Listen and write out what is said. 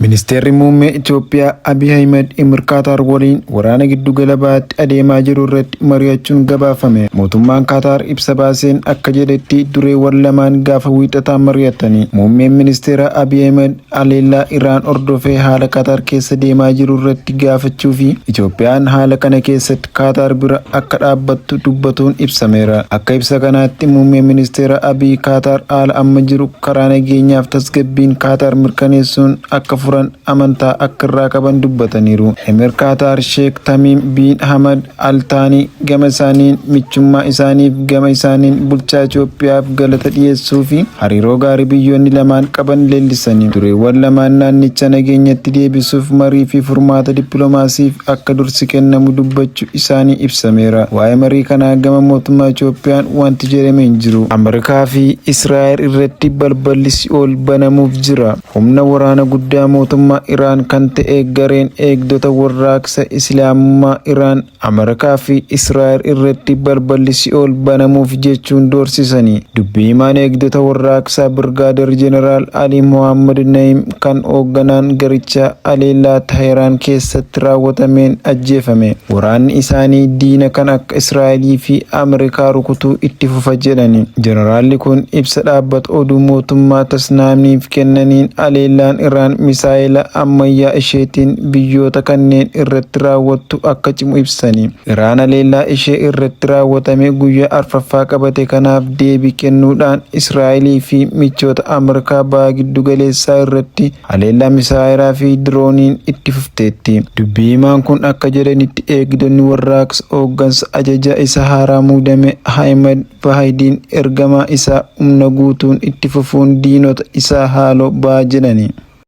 Ministeerri muummee Itoophiyaa Abiy Ahmed Imir Qatar waliin waraana giddugala bahaatti adeemaa jiru irratti mari'achuun gabaafame. Mootummaan Qatar ibsa baaseen akka jedhetti dureewwan lamaan gaafa wiixataa mari'atanii muummeen ministeera Abiy Ahmed haleellaa Iraan hordofee haala Qatar keessa deemaa jiru irratti gaafachuu fi Itoophiyaan haala kana keessatti Qatar bira akka dhaabbattu dubbatuun ibsameera. Akka ibsa kanaatti muummeen ministeera Abiy Qatar haala amma jiru karaa nageenyaaf tasgabbiin Qatar mirkaneessuun akka furan amantaa akka irraa qaban dubbataniiru. Emir Qatar Sheikh Tamim bin Hamad Al Thani gama isaaniin michummaa isaaniif gama isaaniin bulchaa Itoophiyaaf galata dhiyeessuu fi hariiroo gaarii biyyoonni lamaan qaban leellisanii dureewwan lamaan naannicha nageenyatti deebisuuf marii fi furmaata dippiloomaasiif akka dursi kennamu dubbachuu isaanii ibsameera. Waa'ee marii kanaa gama mootummaa Itoophiyaan wanti jedhamee hin jiru. Ameerikaa fi Israa'el irratti balballi Si'ool banamuuf jira. Humna waraana guddaa mootummaa Iraan kan ta'e gareen eegdota warraaqsa Islaamummaa Iraan Ameerikaa fi Israa'el irratti balballi Si'ool banamuuf jechuun doorsisanii. Dubbii himaan eegdota warraaqsaa Birgaadeer Jeneraal Ali Mohammad Naim kan hoogganaan garichaa haleellaa Teheraan keessatti raawwatameen ajjeefame. Waraanni isaanii diina kan akka Israa'elii fi Ameerikaa rukutuu itti fufa jedhani. Jeneraalli kun ibsa dhaabbata oduu mootummaa Tasnaamiif kennaniin haleellaan Iraan misaayila ammayyaa isheetiin biyyoota kanneen irratti raawwattu akka cimu ibsanii. Iraan haleellaa ishee irratti raawwatame guyyaa arfaffaa qabate kanaaf deebii kennuudhaan Israa'elii fi michoota Ameerikaa baha giddu galeessaa irratti haleellaa misaayilaa fi dirooniin itti fufteetti. Dubbii himaan kun akka jedhanitti eegdonni warraaqsa hooggansa ajaja isa haaraa muudame Ahmed Vahidiin ergamaa isaa humna guutuun itti fufuun diinota isaa haaloo baha jedhani.